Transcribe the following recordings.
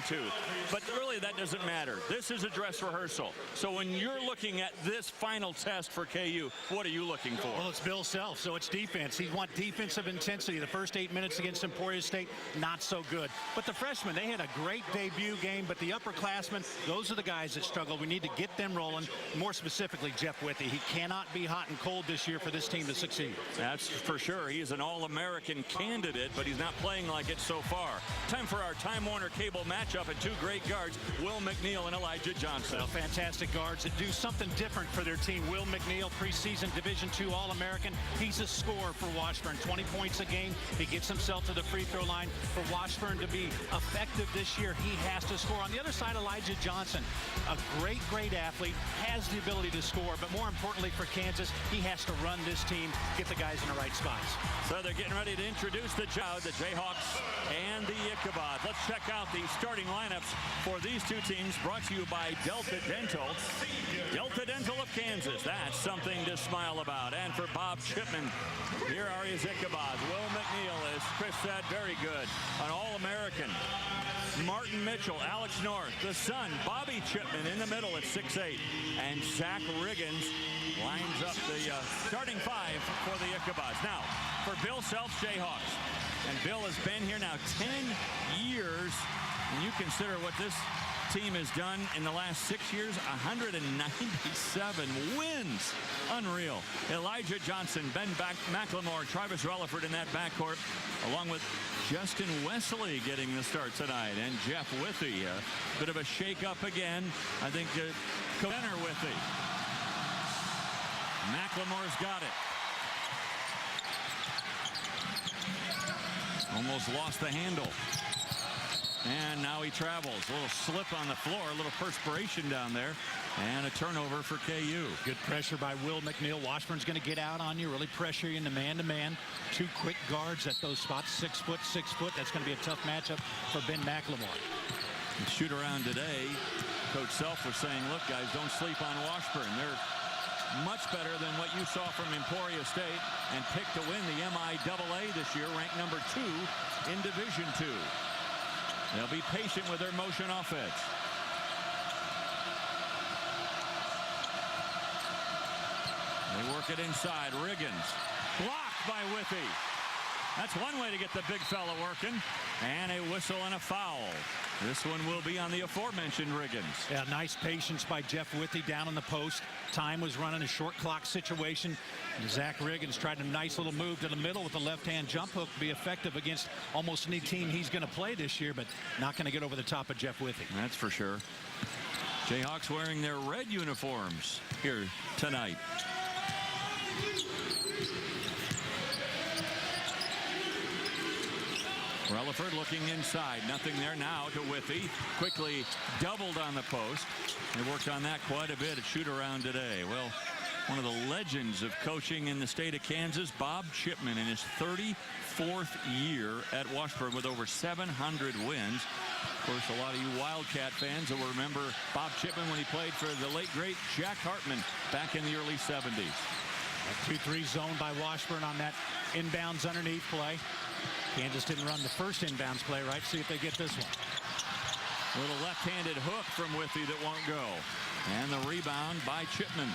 too. But really, that doesn't matter. This is a dress rehearsal. So when you're looking at this final test for KU, what are you looking for? Well, it's Bill Self, so it's defense. He wants defensive intensity. The first 8 minutes against Emporia State, not so good. But the freshmen, they had a great debut game, but the upperclassmen, those are the guys that struggle. We need to get them rolling. More specifically, Jeff Withey. He cannot be hot and cold this year for this team to succeed. That's for sure. He's an All-American candidate, but he's not playing like it so far. Time for our Time Warner Cable matchup at two great guards, Will Mcneill and Elijah Johnson. Well, fantastic guards that do something different for their team. Will Mcneill, preseason Division II All-American. He's a scorer for Washburn. 20 points a game. He gets himself to the free throw line. For Washburn to be effective this year, he has to score. On the other side, Elijah Johnson, a great, great athlete, has the ability to score, but more importantly for Kansas, he has to run this team, get the guys in the right spots. So they're getting ready to introduce the Jayhawks and the Ichabod. Let's check out the starting lineups for these two teams, brought to you by Delta Dental. Delta Dental of Kansas, that's something to smile about. And for Bob Chipman, here are his Ichabods. Will Mcneill, as Chris said, very good. An All-American. Martin Mitchell, Alex North, the son, Bobby Chipman in the middle at 6'8". And Zach Riggins lines up the starting five for the Ichabods. Now, for Bill Self's Jayhawks. And Bill has been here now 10 years. And you consider what this team has done in the last 6 years, 197 wins. Unreal. Elijah Johnson, Ben McLemore, Travis Relaford in that backcourt, along with Justin Wesley getting the start tonight. And Jeff Withey, a bit of a shake-up again. I think Connor Withey. McLemore's got it. Almost lost the handle. And now he travels. A little slip on the floor, a little perspiration down there, and a turnover for KU. Good pressure by Will Mcneill. Washburn's going to get out on you, really pressure you into man-to-man. Two quick guards at those spots, 6 foot, 6 foot. That's going to be a tough matchup for Ben McLemore. Shoot around today, Coach Self was saying, look, guys, don't sleep on Washburn. They're much better than what you saw from Emporia State, and picked to win the MIAA this year, ranked number 2 in Division II. They'll be patient with their motion offense. They work it inside. Riggins blocked by Withey. That's one way to get the big fella working. And a whistle and a foul. This one will be on the aforementioned Riggins. Yeah, nice patience by Jeff Withey down on the post. Time was running, a short clock situation. And Zach Riggins tried a nice little move to the middle with the left-hand jump hook to be effective against almost any team he's going to play this year, but not going to get over the top of Jeff Withey. That's for sure. Jayhawks wearing their red uniforms here tonight. Relaford looking inside. Nothing there now to Withey. Quickly doubled on the post. They worked on that quite a bit at shoot-around today. Well, one of the legends of coaching in the state of Kansas, Bob Chipman, in his 34th year at Washburn with over 700 wins. Of course, a lot of you Wildcat fans will remember Bob Chipman when he played for the late, great Jack Hartman back in the early 70s. A 2-3 zone by Washburn on that inbounds underneath play. Kansas didn't run the first inbounds play, right? See if they get this one. A little left-handed hook from Withey that won't go. And the rebound by Chipman.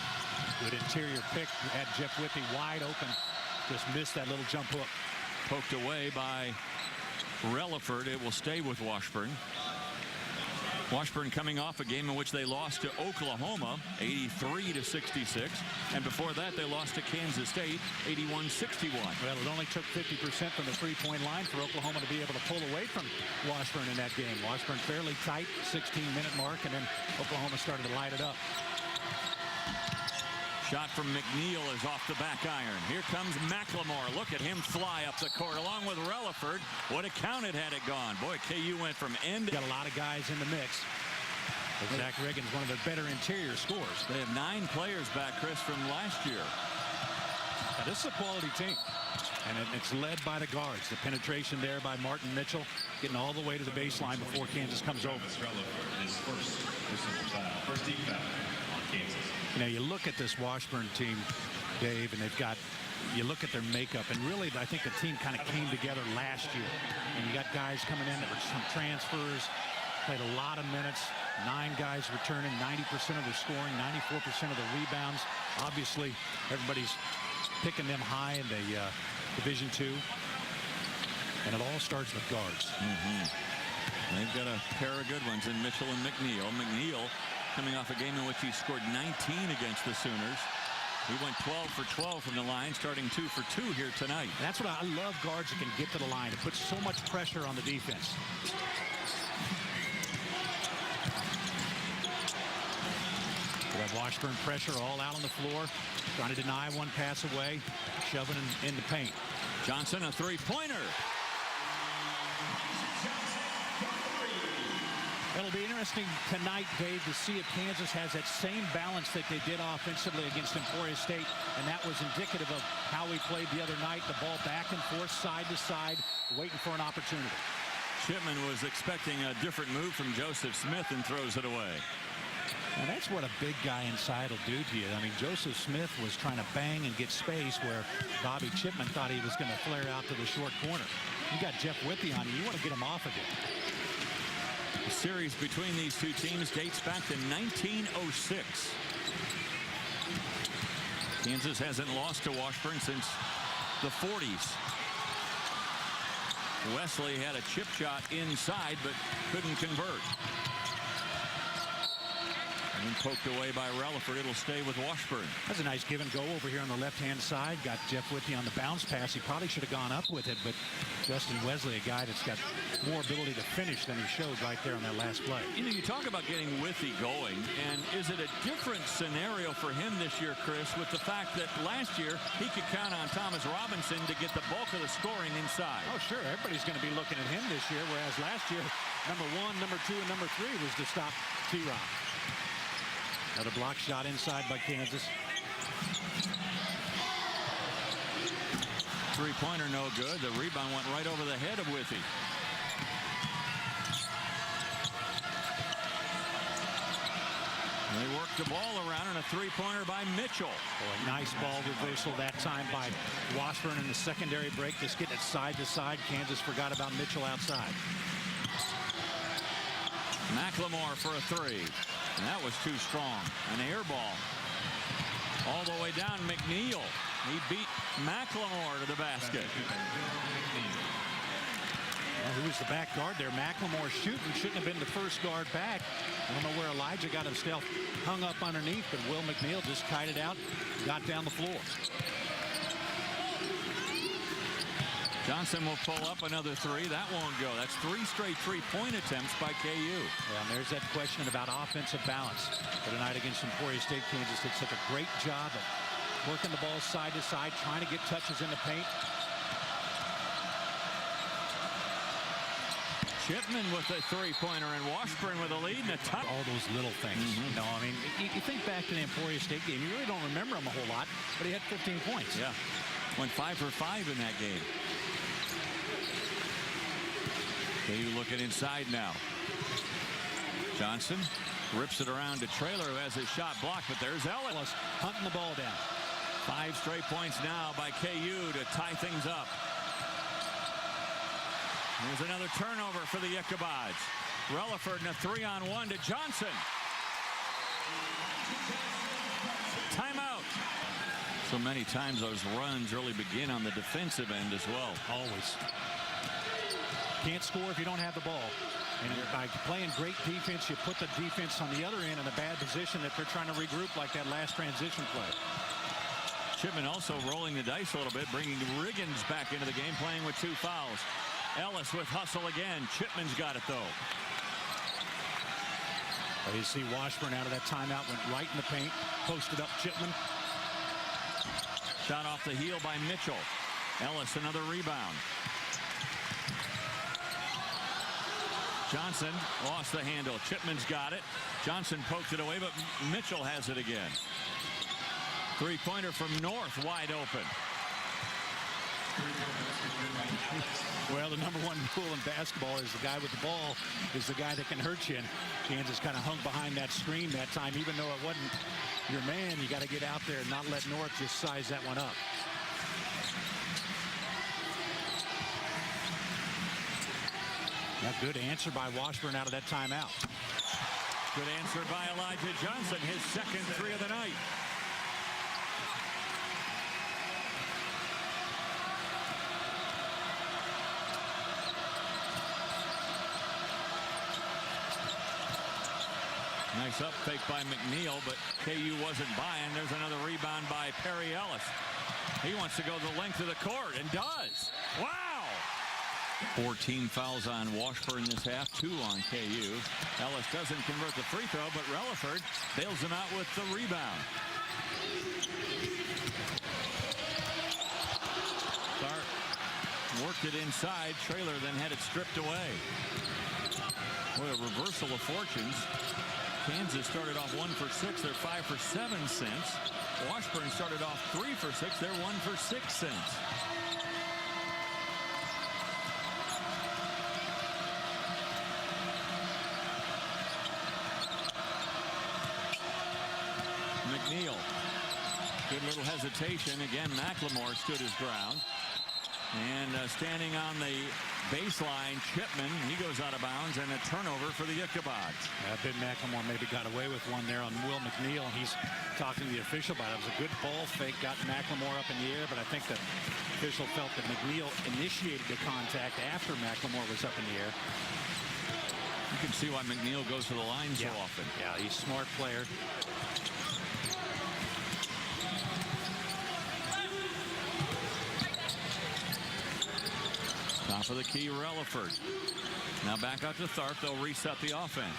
Good interior pick. Had Jeff Withey wide open. Just missed that little jump hook. Poked away by Relaford. It will stay with Washburn. Washburn coming off a game in which they lost to Oklahoma 83-66, and before that they lost to Kansas State 81-61. Well, it only took 50% from the three-point line for Oklahoma to be able to pull away from Washburn in that game. Washburn fairly tight, 16-minute mark, and then Oklahoma started to light it up. Shot from Mcneill is off the back iron. Here comes McLemore. Look at him fly up the court along with Relaford. Would have counted had it gone. Boy, KU went from end to... Got a lot of guys in the mix. But Zach Riggins, one of the better interior scorers. They have 9 players back, Chris, from last year. Now, this is a quality team. And it's led by the guards. The penetration there by Martin Mitchell, getting all the way to the baseline before Kansas comes over. First deep foul on Kansas. You know, you look at this Washburn team, Dave, and they've got, you look at their makeup, and really I think the team kind of came together last year. And you got guys coming in that were some transfers. Played a lot of minutes. 9 guys returning, 90% of their scoring, 94% of the rebounds. Obviously, everybody's picking them high in the Division II. And it all starts with guards. They've got a pair of good ones in Mitchell and Mcneill. Mcneill coming off a game in which he scored 19 against the Sooners. He went 12 for 12 from the line, starting 2 for 2 here tonight. That's what I love, guards that can get to the line. It puts so much pressure on the defense. We have Washburn pressure all out on the floor, trying to deny one pass away, shoving in the paint. Johnson, a three-pointer. It'll be interesting tonight, Dave, to see if Kansas has that same balance that they did offensively against Emporia State, and that was indicative of how we played the other night. The ball back and forth, side to side, waiting for an opportunity. Shipman was expecting a different move from Joseph Smith and throws it away. And that's what a big guy inside will do to you. I mean, Joseph Smith was trying to bang and get space where Bobby Chipman thought he was going to flare out to the short corner. You got Jeff Withey on you. You want to get him off of it. The series between these two teams dates back to 1906. Kansas hasn't lost to Washburn since the 40s. Wesley had a chip shot inside but couldn't convert. And poked away by Relaford. It'll stay with Washburn. That's a nice give and go over here on the left-hand side. Got Jeff Withey on the bounce pass. He probably should have gone up with it, but Justin Wesley, a guy that's got more ability to finish than he showed right there on that last play. You know, you talk about getting Withey going, and is it a different scenario for him this year, Chris, with the fact that last year he could count on Thomas Robinson to get the bulk of the scoring inside? Oh, sure. Everybody's going to be looking at him this year, whereas last year, number 1, number 2, and number 3 was to stop T-Rob. Another block shot inside by Kansas. Three-pointer no good. The rebound went right over the head of Withey. They worked the ball around, and a three-pointer by Mitchell. Oh, a nice ball reversal that time by Washburn in the secondary break. Just getting it side to side. Kansas forgot about Mitchell outside. McLemore for a three. And that was too strong. An air ball. All the way down, Mcneill. He beat McLemore to the basket. Well, who was the back guard there? McLemore shooting. Shouldn't have been the first guard back. I don't know where Elijah got himself hung up underneath, but Will McNeill just kited out, got down the floor. Johnson will pull up another three. That won't go. That's 3 straight three-point attempts by KU. Yeah, and there's that question about offensive balance. For tonight against Emporia State, Kansas did such a great job of working the ball side to side, trying to get touches in the paint. Chipman with a three-pointer, and Washburn with a lead and a touch. All those little things. You know, I mean, you think back to the Emporia State game, you really don't remember him a whole lot, but he had 15 points. Yeah, went 5 for 5 in that game. KU looking inside now. Johnson rips it around to Traylor, who has his shot blocked, but there's Ellis hunting the ball down. 5 straight points now by KU to tie things up. Here's another turnover for the Ichabods. Relaford and a 3-on-1 to Johnson. Timeout. So many times those runs really begin on the defensive end as well. Always. Can't score if you don't have the ball. And by playing great defense, you put the defense on the other end in a bad position if they're trying to regroup like that last transition play. Chipman also rolling the dice a little bit, bringing Riggins back into the game, playing with 2 fouls. Ellis with hustle again. Chipman's got it, though. Well, you see Washburn out of that timeout, went right in the paint, posted up Chipman. Shot off the heel by Mitchell. Ellis, another rebound. Johnson lost the handle. Chipman's got it. Johnson poked it away, but Mitchell has it again. Three-pointer from North, wide open. Well, the #1 rule in basketball is the guy with the ball is the guy that can hurt you. And Kansas kind of hung behind that screen that time. Even though it wasn't your man, you got to get out there and not let North just size that one up. A good answer by Washburn out of that timeout. Good answer by Elijah Johnson, his second three of the night. Nice up fake by Mcneill, but KU wasn't buying. There's another rebound by Perry Ellis. He wants to go the length of the court and does. Wow! 14 fouls on Washburn this half, 2 on KU. Ellis doesn't convert the free throw, but Relaford bails him out with the rebound. Tharp worked it inside. Traylor then had it stripped away. What a reversal of fortunes. Kansas started off 1 for 6. They're 5 for 7 since. Washburn started off 3 for 6. They're 1 for 6 since. Mcneill. Good little hesitation. Again, McLemore stood his ground. And standing on the baseline, Chipman, he goes out of bounds, and a turnover for the Ichabod. Ben McLemore maybe got away with one there on Will McNeil. He's talking to the official about it. It was a good ball fake, got McLemore up in the air, but I think the official felt that McNeil initiated the contact after McLemore was up in the air. You can see why McNeil goes to the line so often. Yeah, he's a smart player. Top of the key, Relaford. Now back out to Tharp. They'll reset the offense.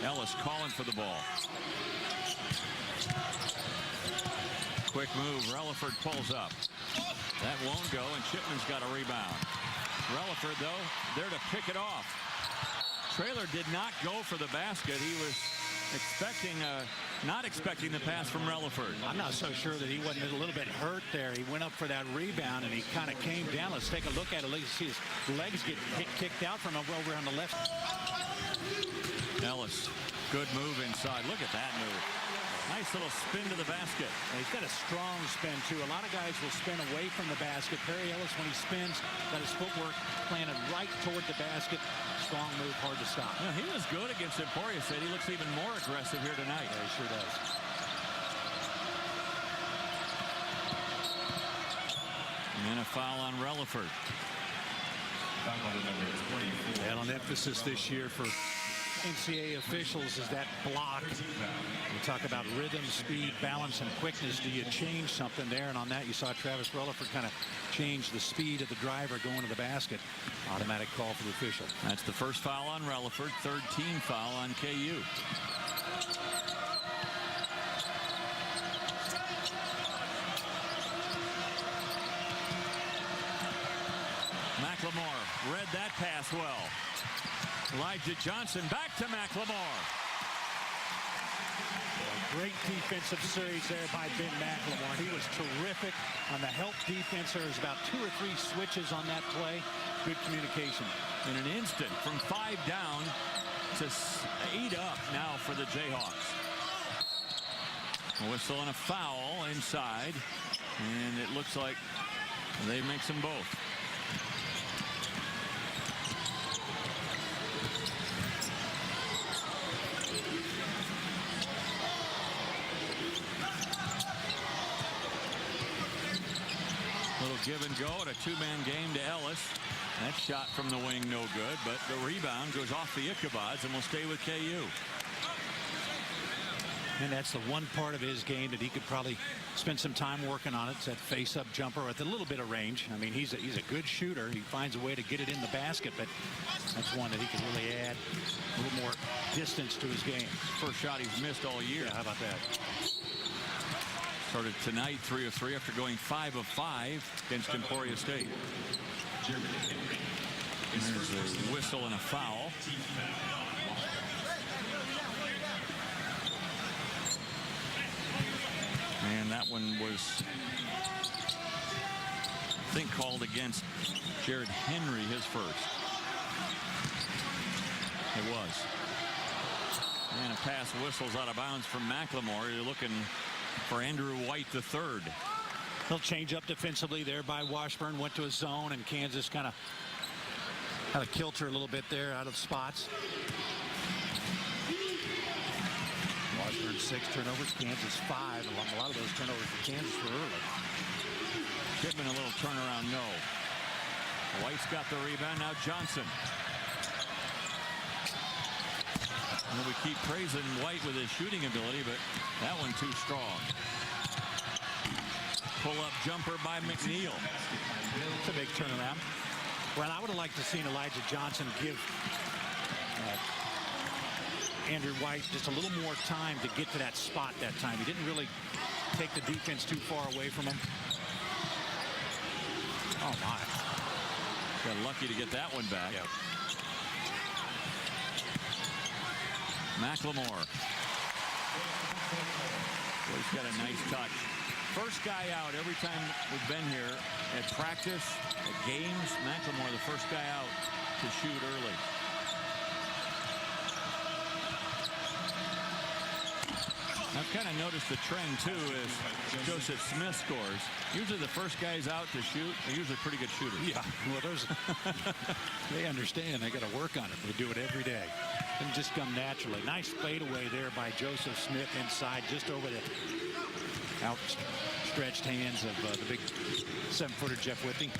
Ellis calling for the ball. Quick move. Relaford pulls up. That won't go, and Chipman's got a rebound. Relaford, though, there to pick it off. Traylor did not go for the basket. He was not expecting the pass from Relaford. I'm not so sure that he wasn't a little bit hurt there. He went up for that rebound, and he kind of came down. Let's take a look at it. Let's see his legs get kicked out from over on the left. Ellis, good move inside. Look at that move. Nice little spin to the basket. And he's got a strong spin, too. A lot of guys will spin away from the basket. Perry Ellis, when he spins, got his footwork planted right toward the basket. Strong move, hard to stop. Yeah, he was good against Emporia State. He looks even more aggressive here tonight. Yeah, he sure does. And a foul on Relaford. And an emphasis this year for NCAA officials is that block. We talk about rhythm, speed, balance, and quickness. Do you change something there? And on that, you saw Travis Relaford kind of change the speed of the driver going to the basket. Automatic call for the official. That's the first foul on Relaford. Third team foul on KU. McLemore read that pass well. Elijah Johnson back to McLemore. Great defensive series there by Ben McLemore. He was terrific on the help defense. There was about 2 or 3 switches on that play. Good communication. In an instant, from 5 down to 8 up now for the Jayhawks. A whistle and a foul inside. And it looks like they mix them both. Give and go at a 2-man game to Ellis. That shot from the wing no good, but the rebound goes off the Ichabods and will stay with KU. And that's the one part of his game that he could probably spend some time working on. It's that face-up jumper with a little bit of range. I mean, he's a good shooter. He finds a way to get it in the basket, but that's one that he can really add a little more distance to his game. First shot he's missed all year. Yeah, how about that? Started tonight 3 of 3 after going 5 of 5 against Emporia State. There's a whistle and a foul. And that one was, I think, called against Jared Henry, his first. It was. And a pass whistles out of bounds from McLemore. You're looking for Andrew White III. He'll change up defensively there by Washburn. Went to a zone, and Kansas kind of Had a kilter a little bit there, out of spots. Washburn 6 turnovers, Kansas 5. A lot of those turnovers for Kansas were early. Shipman a little turnaround, no. White's got the rebound, now Johnson. And we keep praising White with his shooting ability, but that one too strong. Pull-up jumper by McNeil. It's a big turnaround. Well, I would have liked to seen Elijah Johnson give Andrew White just a little more time to get to that spot that time. He didn't really take the defense too far away from him. Oh, my. Got lucky to get that one back. Yep. Mclemore. Well, he's got a nice touch. First guy out every time we've been here at practice, at games. Mclemore, the first guy out to shoot early. I've kind of noticed the trend, too, as Joseph Smith scores. Usually the first guys out to shoot are usually pretty good shooters. Yeah, well, they understand. They got to work on it. They do it every day. Doesn't just come naturally. Nice fadeaway there by Joseph Smith inside, just over the outstretched hands of the big 7-footer Jeff Whitney.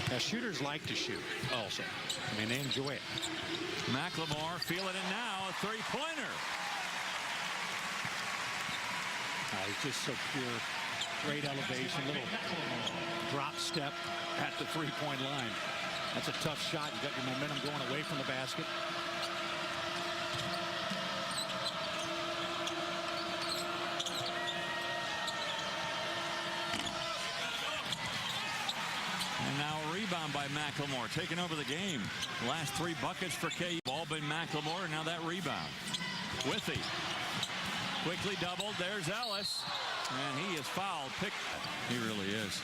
Now, shooters like to shoot also. I mean, they enjoy it. Mclemore feeling it now, a three-pointer. He's just so pure. Great elevation, little drop step at the three-point line. That's a tough shot. You got your momentum going away from the basket. And now a rebound by Mclemore, taking over the game. Last 3 buckets for KU. All been Mclemore, and now that rebound. Withy. Quickly doubled. There's Ellis. And he is fouled. He really is.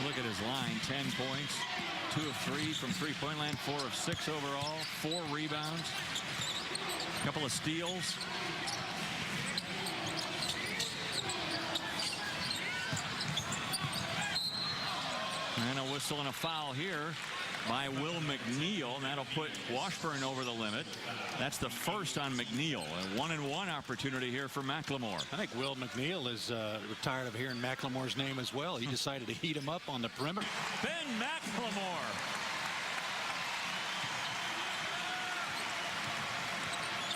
Look at his line. 10 points. 2 of 3 from three-point land. 4 of 6 overall. 4 rebounds. A couple of steals. And a whistle and a foul here by Will McNeill, and that'll put Washburn over the limit. That's the first on McNeill. A 1-and-1 opportunity here for Mclemore. I think Will McNeill is retired of hearing Mclemore's name as well. He decided to heat him up on the perimeter. Ben Mclemore.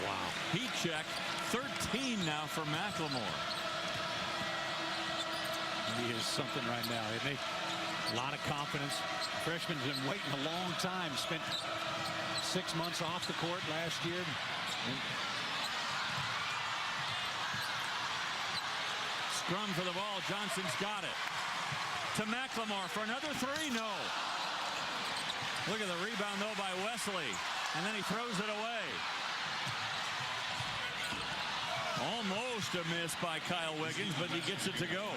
Wow. Heat check. 13 now for Mclemore. He is something right now, isn't he? A lot of confidence. Freshman's been waiting a long time. Spent 6 months off the court last year. Scrum for the ball. Johnson's got it. To Mclemore for another 3. No. Look at the rebound, though, by Wesley. And then he throws it away. Almost a miss by Kyle Wiggins, but he gets it to go.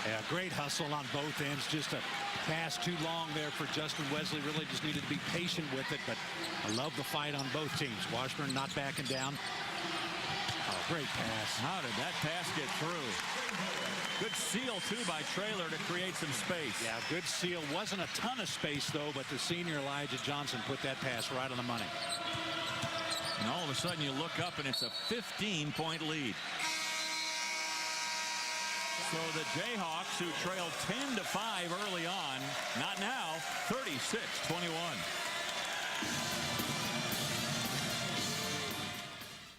Yeah, great hustle on both ends. Just a pass too long there for Justin Wesley. Really just needed to be patient with it, but I love the fight on both teams. Washburn not backing down. Oh, great pass. How did that pass get through? Good seal, too, by Traylor to create some space. Yeah, good seal. Wasn't a ton of space, though, but the senior Elijah Johnson put that pass right on the money. And all of a sudden you look up and it's a 15-point lead. So the Jayhawks, who trailed 10-5 early on, not now, 36-21.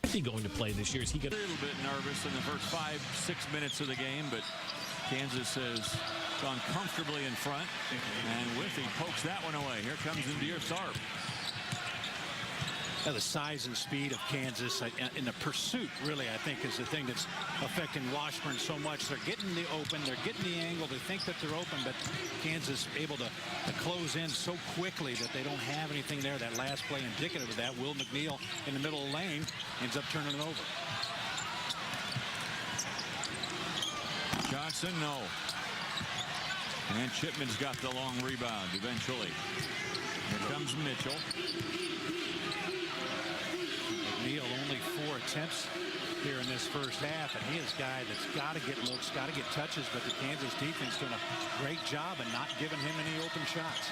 Is he going to play this year? Is he going A little bit nervous in the first 5-6 minutes of the game, but Kansas has gone comfortably in front. And Withy pokes that one away. Here comes Indir Tharp. The size and speed of Kansas in the pursuit, really, I think, is the thing that's affecting Washburn so much. They're getting the open, they're getting the angle, they think that they're open, but Kansas able to close in so quickly that they don't have anything there. That last play indicative of that. Will McNeill in the middle of the lane ends up turning it over. Johnson, no. And Chipman's got the long rebound eventually. Here comes Mitchell. McNeill only 4 attempts here in this first half, and he is a guy that's got to get looks, got to get touches, but the Kansas defense doing a great job and not giving him any open shots.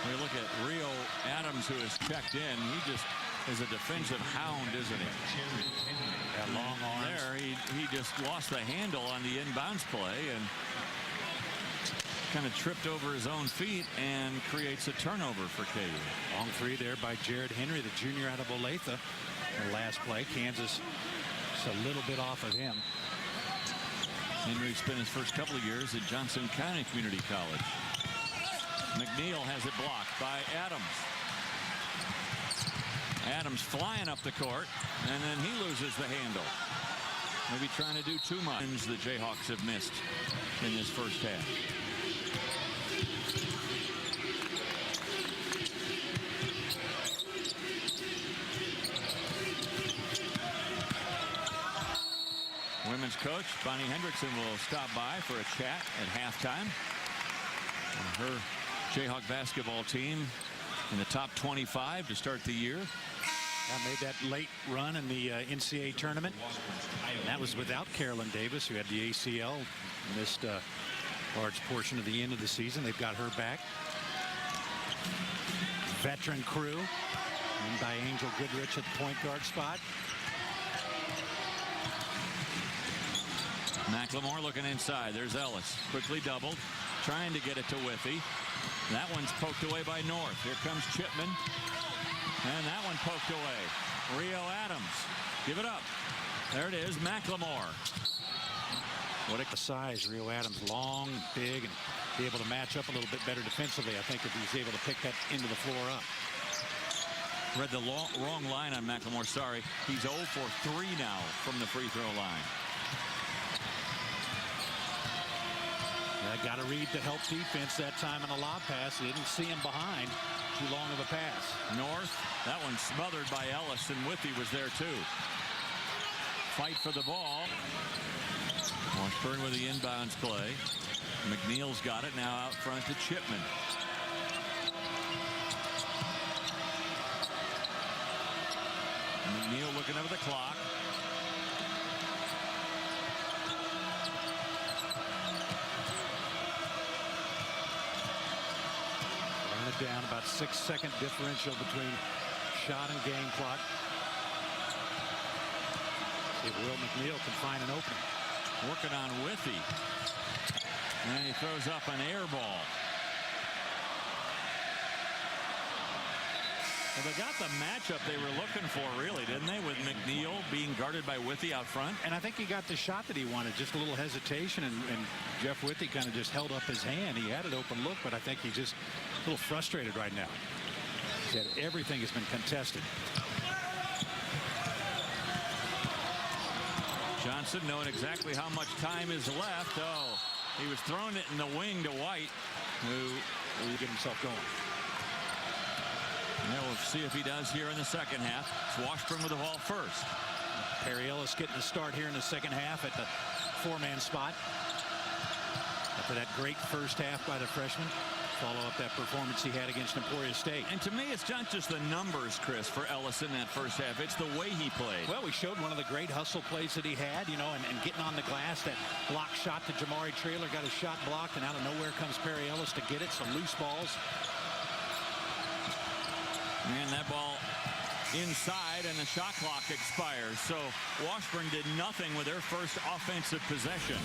We look at Rio Adams, who has checked in. He just is a defensive hound, isn't he? That long arms. There, he just lost the handle on the inbounds play and kind of tripped over his own feet and creates a turnover for KU. Long three there by Jared Henry, the junior out of Olathe. The last play, Kansas just a little bit off of him. Henry spent his first couple of years at Johnson County Community College. Mcneill has it blocked by Adams. Adams flying up the court, and then he loses the handle. Maybe trying to do too much. The Jayhawks have missed in this first half. Women's coach Bonnie Hendrickson will stop by for a chat at halftime. And her Jayhawk basketball team in the top 25 to start the year. Made that late run in the NCAA tournament. And that was without Carolyn Davis, who had the ACL, missed a large portion of the end of the season. They've got her back. Veteran crew, and by Angel Goodrich at the point guard spot. McLemore looking inside. There's Ellis. Quickly doubled. Trying to get it to Withy. That one's poked away by North. Here comes Chipman. And that one poked away. Rio Adams. Give it up. There it is. McLemore. What a size. Rio Adams, long, big, and be able to match up a little bit better defensively, I think, if he's able to pick that into the floor up. Read the wrong line on McLemore. Sorry. He's 0 for 3 now from the free throw line. Got to read the help defense that time on a lob pass. He didn't see him behind. Too long of a pass. North. That one smothered by Ellis, and Withy was there too. Fight for the ball. Washburn with the inbounds play. McNeill's got it now out front to Chipman. McNeill looking over the clock. Down about 6-second differential between shot and game clock. See if Will McNeill can find an opening. Working on Withy. And he throws up an air ball. Well, they got the matchup they were looking for, really, didn't they? With McNeill being guarded by Withy out front. And I think he got the shot that he wanted. Just a little hesitation, and Jeff Withy kind of just held up his hand. He had an open look, but I think he's just a little frustrated right now. He said everything has been contested. Johnson knowing exactly how much time is left. Oh, he was throwing it in the wing to White, who will get himself going. Yeah, we'll see if he does here in the second half. It's Washburn with the ball first. Perry Ellis getting a start here in the second half at the 4-man spot. After that great first half by the freshman. Follow up that performance he had against Emporia State. And to me, it's not just the numbers, Chris, for Ellis in that first half. It's the way he played. Well, we showed one of the great hustle plays that he had, you know, and getting on the glass. That block shot to Jamari Traylor, got his shot blocked, and out of nowhere comes Perry Ellis to get it. Some loose balls. And that ball inside, and the shot clock expires. So Washburn did nothing with their first offensive possession.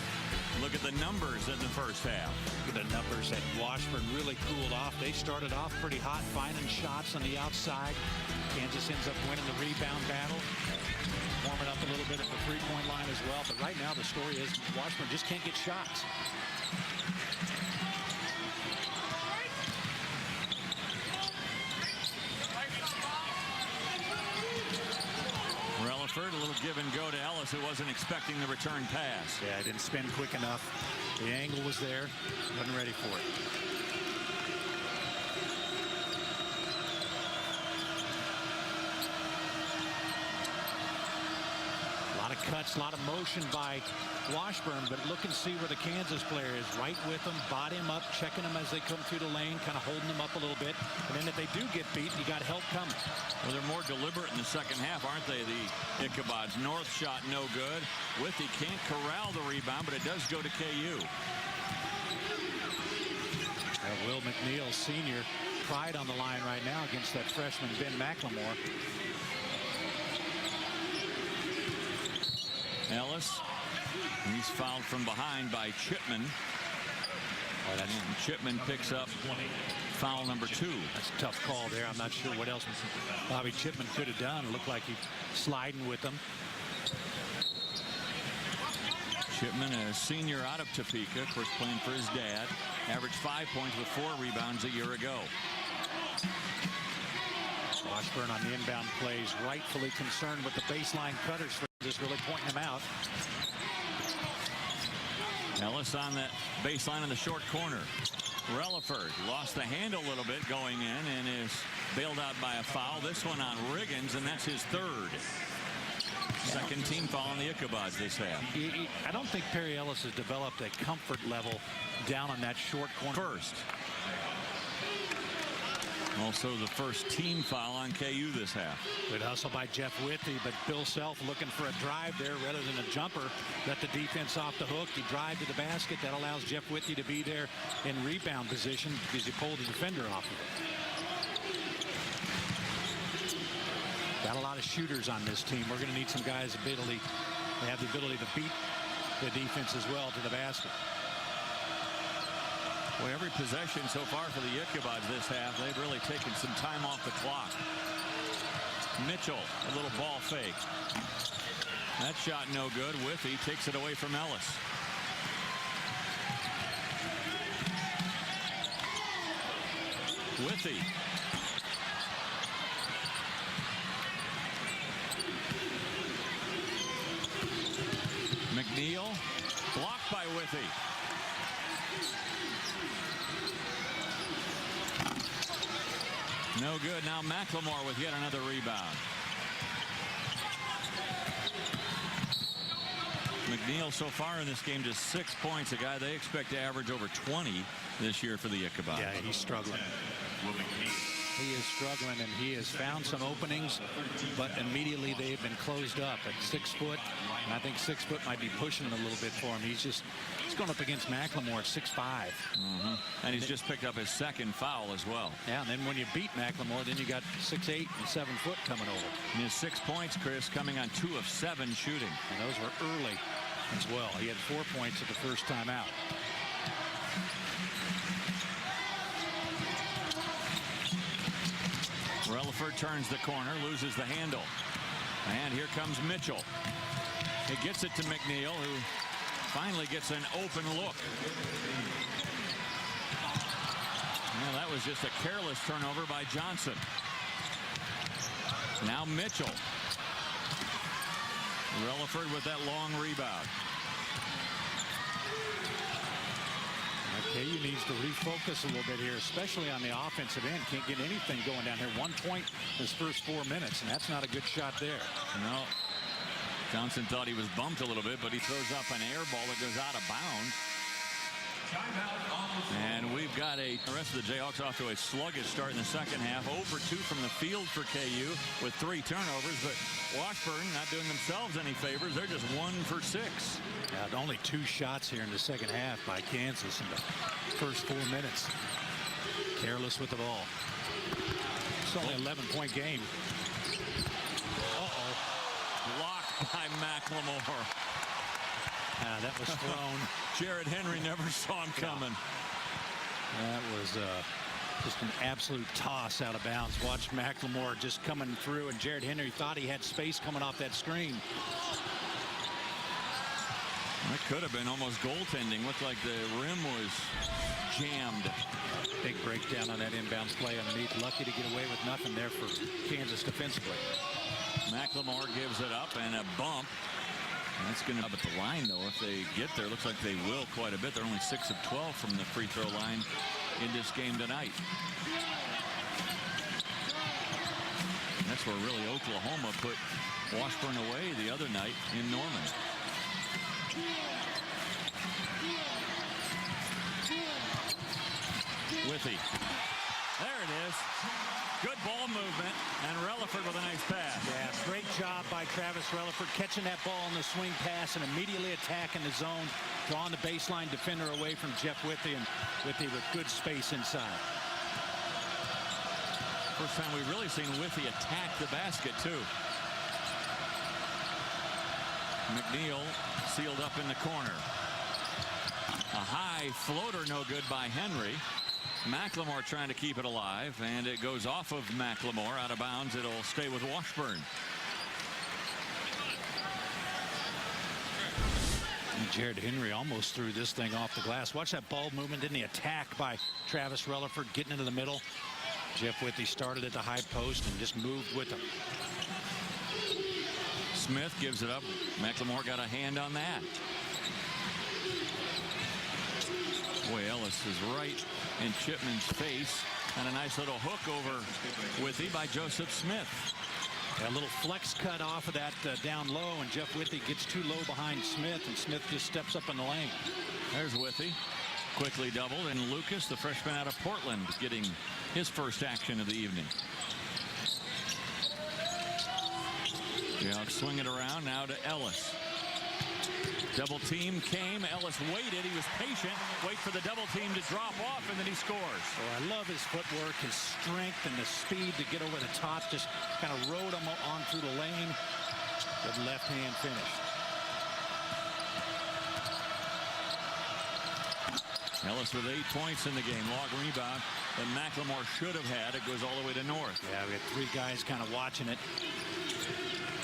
Look at the numbers in the first half. Look at the numbers that Washburn really cooled off. They started off pretty hot, finding shots on the outside. Kansas ends up winning the rebound battle. Warming up a little bit at the three-point line as well. But right now the story is Washburn just can't get shots. Relaford, a little give and go to Ellis, who wasn't expecting the return pass. Yeah, didn't spin quick enough. The angle was there, wasn't ready for it. A lot of cuts, a lot of motion by Washburn, but look and see where the Kansas player is. Right with them, body him up, checking them as they come through the lane, kind of holding them up a little bit. And then if they do get beat, you got help coming. Well, they're more deliberate in the second half, aren't they, the Ichabods? North shot no good. Withy can't corral the rebound, but it does go to KU. Will McNeill, senior, pride on the line right now against that freshman Ben Mcneill. Ellis, he's fouled from behind by Chipman. And Chipman picks up foul number 2. That's a tough call there. I'm not sure what else Bobby Chipman could have done. It looked like he's sliding with them. Chipman, a senior out of Topeka, of course playing for his dad. Averaged 5 points with 4 rebounds a year ago. Washburn on the inbound plays, rightfully concerned with the baseline cutters, for just really pointing them out. Ellis on that baseline in the short corner. Relaford lost the handle a little bit going in and is bailed out by a foul. This one on Riggins, and that's his 3rd. Second team foul on the Ichabods this half. I don't think Perry Ellis has developed a comfort level down on that short corner. First. Also the first team foul on KU this half. Good hustle by Jeff Withy, but Bill Self looking for a drive there rather than a jumper. Let the defense off the hook. He drive to the basket. That allows Jeff Withy to be there in rebound position because he pulled the defender off of it. Got a lot of shooters on this team. We're going to need some guys that have the ability to beat the defense as well to the basket. Well, every possession so far for the Ichabods this half, they've really taken some time off the clock. Mitchell, a little ball fake. That shot no good. Withy takes it away from Ellis. Withy. Mcneill, blocked by Withy. No good. Now McLemore with yet another rebound. Mcneill so far in this game just 6 points. A guy they expect to average over 20 this year for the Ichabods. Yeah, he's struggling. He is struggling, and he has found some openings, but immediately they've been closed up at 6 foot. And I think 6 foot might be pushing it a little bit for him. He's going up against McLemore at 6'5". And he's just picked up his 2nd foul as well. Yeah, and then when you beat McLemore, then you got 6'8" and 7 foot coming over. And his 6 points, Chris, coming on 2 of 7 shooting. And those were early as well. He had 4 points at the first time out. Relaford turns the corner, loses the handle. And here comes Mitchell. He gets it to Mcneill, who finally gets an open look. Well, that was just a careless turnover by Johnson. Now Mitchell. Relaford with that long rebound. KU needs to refocus a little bit here, especially on the offensive end. Can't get anything going down here. 1 point his first 4 minutes, and that's not a good shot there. No. Johnson thought he was bumped a little bit, but he throws up an air ball that goes out of bounds. And we've got the rest of the Jayhawks off to a sluggish start in the second half. 0 for 2 from the field for KU with 3 turnovers, but Washburn not doing themselves any favors. They're just 1 for 6. Yeah, only 2 shots here in the second half by Kansas in the first 4 minutes. Careless with the ball. It's only an 11-point game. Uh-oh. Blocked by McLemore. That was thrown. Jared Henry never saw him coming. That was just an absolute toss out of bounds. Watch McLemore just coming through, and Jared Henry thought he had space coming off that screen. That could have been almost goaltending. Looked like the rim was jammed. Big breakdown on that inbounds play underneath. Lucky to get away with nothing there for Kansas defensively. McLemore gives it up, and a bump. And that's going to be up at the line, though. If they get there, looks like they will quite a bit. They're only 6 of 12 from the free throw line in this game tonight. And that's where really Oklahoma put Washburn away the other night in Norman. Withy. There it is. Good ball movement, and Relaford with a nice pass. Yeah, great job by Travis Relaford catching that ball in the swing pass and immediately attacking the zone, drawing the baseline defender away from Jeff Withy, and Withy with good space inside. First time we've really seen Withy attack the basket, too. McNeil sealed up in the corner. A high floater, no good by Henry. McLemore trying to keep it alive, and it goes off of McLemore, out of bounds. It'll stay with Washburn. And Jared Henry almost threw this thing off the glass. Watch that ball movement. Didn't he? Attack by Travis Rutherford, getting into the middle. Jeff Withy started at the high post and just moved with him. Smith gives it up. McLemore got a hand on that. Boy, Ellis is right in Chipman's face, and a nice little hook over Withy by Joseph Smith. A little flex cut off of that down low, and Jeff Withy gets too low behind Smith, and Smith just steps up in the lane. There's Withy, quickly doubled, and Lucas, the freshman out of Portland, getting his first action of the evening. Jayhawks swing it around now to Ellis. Double team came. Ellis waited. He was patient. Wait for the double team to drop off, and then he scores. Oh, I love his footwork, his strength, and the speed to get over the top. Just kind of rode him on through the lane. Good left-hand finish. Ellis with 8 points in the game. Long rebound that McLemore should have had. It goes all the way to North. Yeah, we had 3 guys kind of watching it.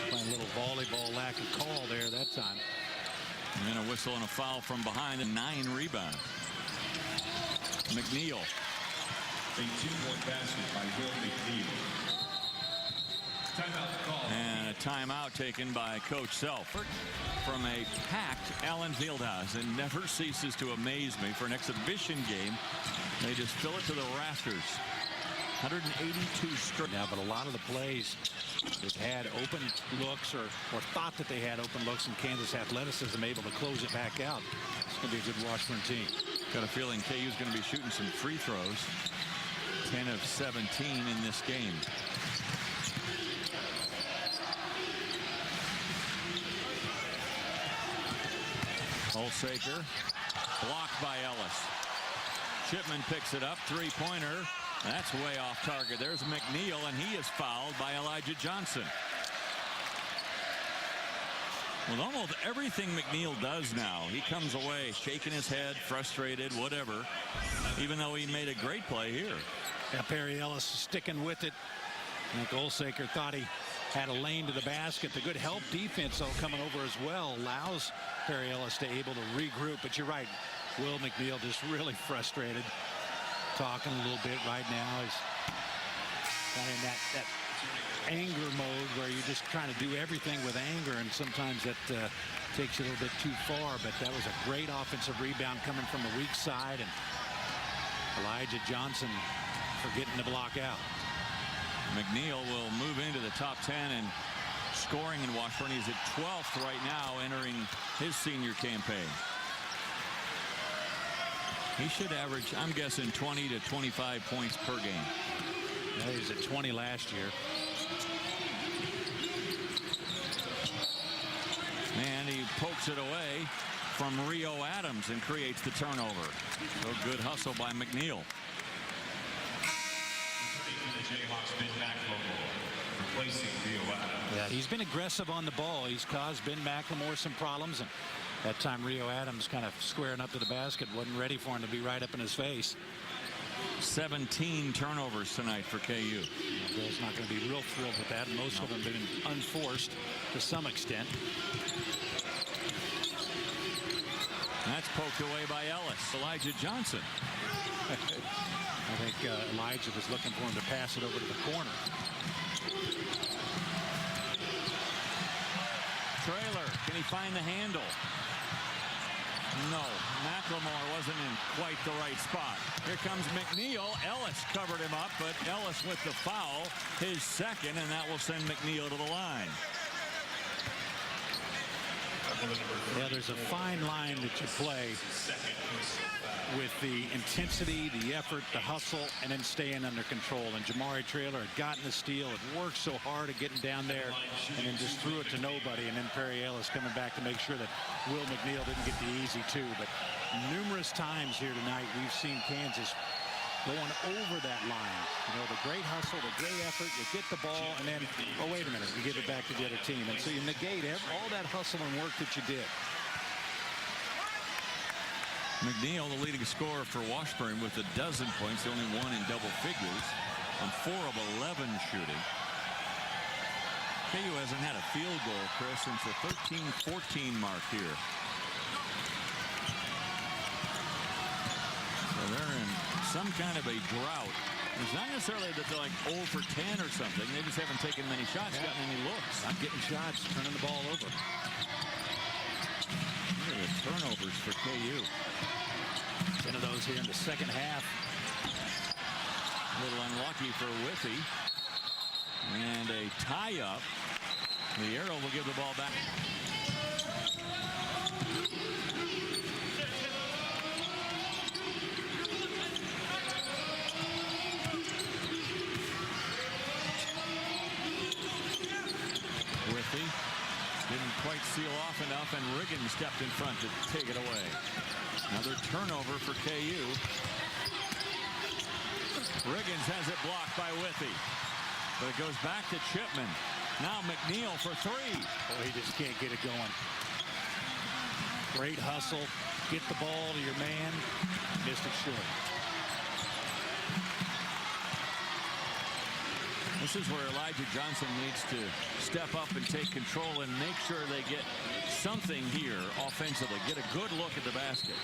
Playing a little volleyball lack of call there that time. And then a whistle and a foul from behind, and 9 rebounds. McNeil. A 2-point basket by Will McNeil. Timeout call. And a timeout taken by Coach Self from a packed Allen Fieldhouse. It never ceases to amaze me. For an exhibition game, they just fill it to the rafters. 182 straight. Now, but a lot of the plays that had open looks or thought that they had open looks, in Kansas athleticism able to close it back out. It's going to be a good Washburn team. Got a feeling KU's going to be shooting some free throws. 10 of 17 in this game. Holsaker blocked by Ellis. Chipman picks it up. 3-pointer. That's way off target. There's McNeil, and he is fouled by Elijah Johnson. With almost everything McNeil does now, he comes away shaking his head, frustrated, whatever, even though he made a great play here. Yeah, Perry Ellis sticking with it. Nick Holsaker thought he had a lane to the basket. The good help defense, though, coming over as well, allows Perry Ellis to able to regroup. But you're right, Will McNeil just really frustrated. Talking a little bit right now. He's kind of in that anger mode where you're just trying to do everything with anger, and sometimes that takes you a little bit too far. But that was a great offensive rebound coming from the weak side, and Elijah Johnson for getting the block out. McNeil will move into the top 10 and scoring in Washburn. He's at 12th right now, entering his senior campaign. He should average, I'm guessing, 20 to 25 points per game. Yeah, he was at 20 last year. And he pokes it away from Rio Adams and creates the turnover. So good hustle by McNeil. The Jayhawks, Ben McLemore, replacing Rio Adams. Yeah, he's been aggressive on the ball. He's caused Ben McLemore some problems, and that time Rio Adams kind of squaring up to the basket, wasn't ready for him to be right up in his face. 17 turnovers tonight for KU. Bill's not going to be real thrilled with that. Most of them been unforced to some extent. That's poked away by Ellis. Elijah Johnson. I think Elijah was looking for him to pass it over to the corner. Trailer, can he find the handle? No, McLemore wasn't in quite the right spot. Here comes McNeil. Ellis covered him up, but Ellis with the foul, his second, and that will send McNeil to the line. Yeah, there's a fine line that you play with the intensity, the effort, the hustle, and then staying under control. And Jamari Traylor had gotten the steal, had worked so hard at getting down there, and then just threw it to nobody. And then Perry Ellis coming back to make sure that Will McNeil didn't get the easy two. But numerous times here tonight, we've seen Kansas going over that line. You know, the great hustle, the great effort, you get the ball, and then, oh, wait a minute, you give it back to the other team. And so you negate all that hustle and work that you did. Mcneill, the leading scorer for Washburn with 12 points, the only one in double figures on 4 of 11 shooting. KU hasn't had a field goal, Chris, since the 13-14 mark here. So they're in some kind of a drought. It's not necessarily that they're like 0 for 10 or something. They just haven't taken many shots, gotten any looks. Not getting shots, turning the ball over. Look at the turnovers for KU. 10 of those here in the second half. A little unlucky for Withy. And a tie-up. The Arrow will give the ball back. Withy didn't quite seal off enough, and Riggins stepped in front to take it away. Another turnover for KU. Riggins has it blocked by Withy. But it goes back to Chipman. Now Mcneill for 3. Oh, he just can't get it going. Great hustle. Get the ball to your man. Missed it short. This is where Elijah Johnson needs to step up and take control and make sure they get something here offensively. Get a good look at the basket.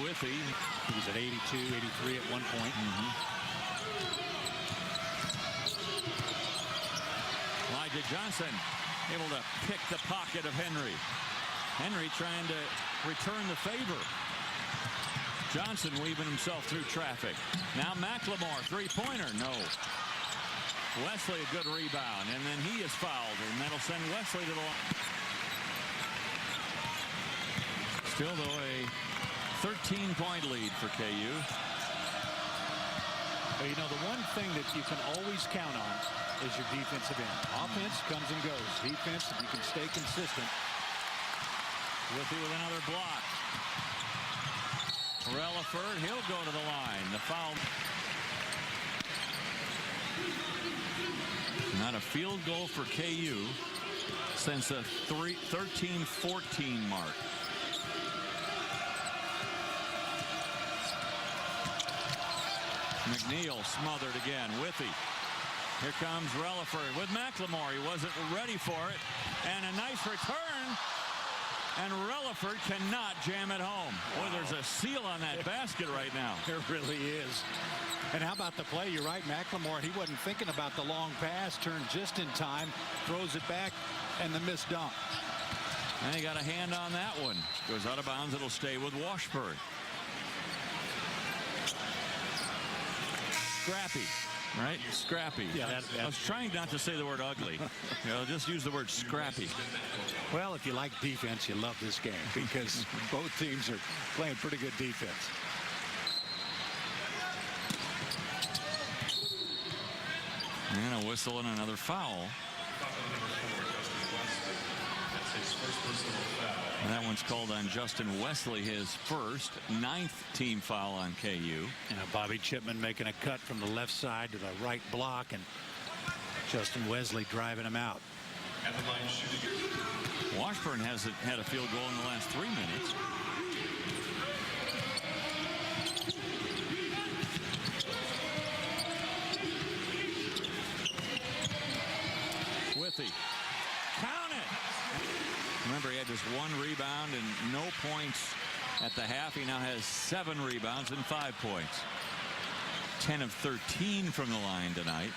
Withy. He was at 82, 83 at one point. Elijah Johnson able to pick the pocket of Henry. Henry trying to return the favor. Johnson weaving himself through traffic. Now McLemore, three-pointer, no. Wesley a good rebound, and then he is fouled, and that'll send Wesley to the line. Still, though, a 13-point lead for KU. Well, you know, the one thing that you can always count on is your defensive end. Offense comes and goes. Defense, if you can stay consistent. Withy with another block. Relaford, he'll go to the line. The foul. Not a field goal for KU since the 13-14 mark. Mcneill smothered again. Withy. Here comes Relaford with McLemore. He wasn't ready for it. And a nice return. And Relaford cannot jam it home. Boy, there's a seal on that basket right now. There really is. And how about the play? You're right, McLemore. He wasn't thinking about the long pass. Turned just in time. Throws it back. And the missed dunk. And he got a hand on that one. Goes out of bounds. It'll stay with Washburn. Scrappy. Right? Scrappy. Yeah, I was trying not to say the word ugly. Just use the word scrappy. Well, if you like defense, you love this game because both teams are playing pretty good defense. And a whistle and another foul. And that one's called on Justin Wesley, his first, 9th team foul on KU. Bobby Chipman making a cut from the left side to the right block, and Justin Wesley driving him out. Washburn hasn't had a field goal in the last 3 minutes. Withy. Count it! Remember, he had just 1 rebound and no points at the half. He now has 7 rebounds and 5 points. 10 of 13 from the line tonight.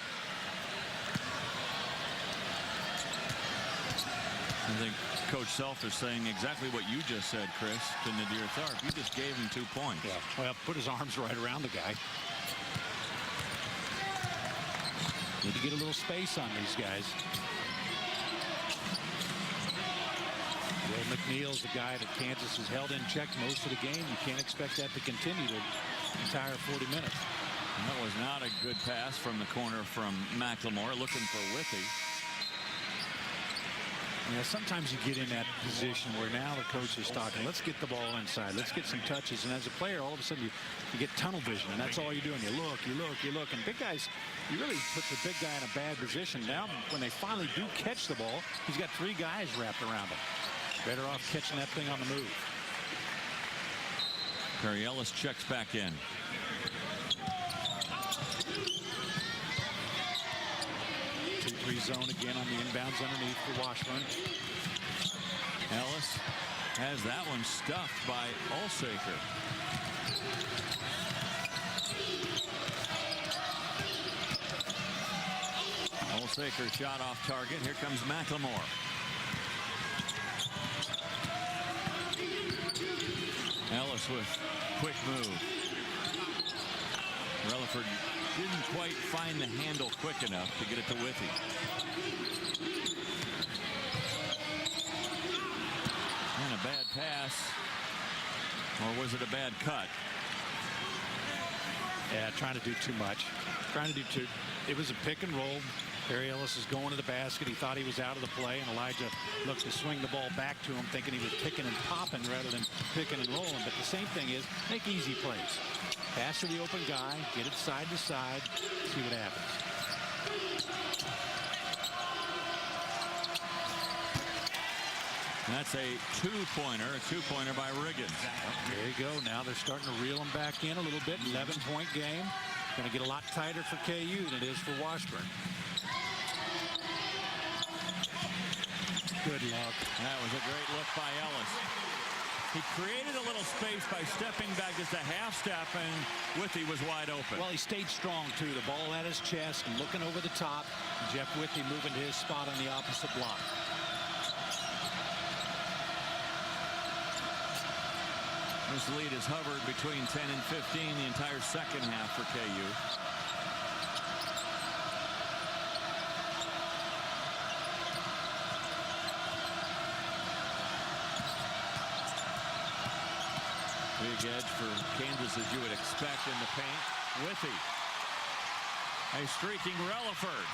I think Coach Self is saying exactly what you just said, Chris, to Nadir Tharp. You just gave him 2 points. Yeah, well, put his arms right around the guy. Need to get a little space on these guys. Will Mcneill is the guy that Kansas has held in check most of the game. You can't expect that to continue the entire 40 minutes. And that was not a good pass from the corner from McLemore, looking for Withy. You know, sometimes you get in that position where now the coach is talking, let's get the ball inside, let's get some touches, and as a player all of a sudden you get tunnel vision, and that's all you're doing. You look, and big guys, you really put the big guy in a bad position. Now when they finally do catch the ball, he's got 3 guys wrapped around him. Better off catching that thing on the move. Perry Ellis checks back in. 2-3 zone again on the inbounds underneath for Washburn. Ellis has that one stuffed by Olsaker. Olsaker shot off target. Here comes McLemore. Ellis with quick move. Relaford didn't quite find the handle quick enough to get it to Withy. And a bad pass. Or was it a bad cut? Yeah, trying to do too much. It was a pick and roll. Perry Ellis is going to the basket. He thought he was out of the play, and Elijah looked to swing the ball back to him, thinking he was picking and popping rather than picking and rolling. But the same thing is, make easy plays. Pass to the open guy, get it side to side, see what happens. And that's a two-pointer by Riggins. There you go. Now they're starting to reel him back in a little bit. 11-point game. Going to get a lot tighter for KU than it is for Washburn. Good luck. That was a great look by Ellis. He created a little space by stepping back just a half step, and Withy was wide open. Well, he stayed strong, too. The ball at his chest and looking over the top. Jeff Withy moving to his spot on the opposite block. This lead has hovered between 10 and 15 the entire second half for KU. Big edge for Kansas, as you would expect in the paint. Withy. A streaking Relaford.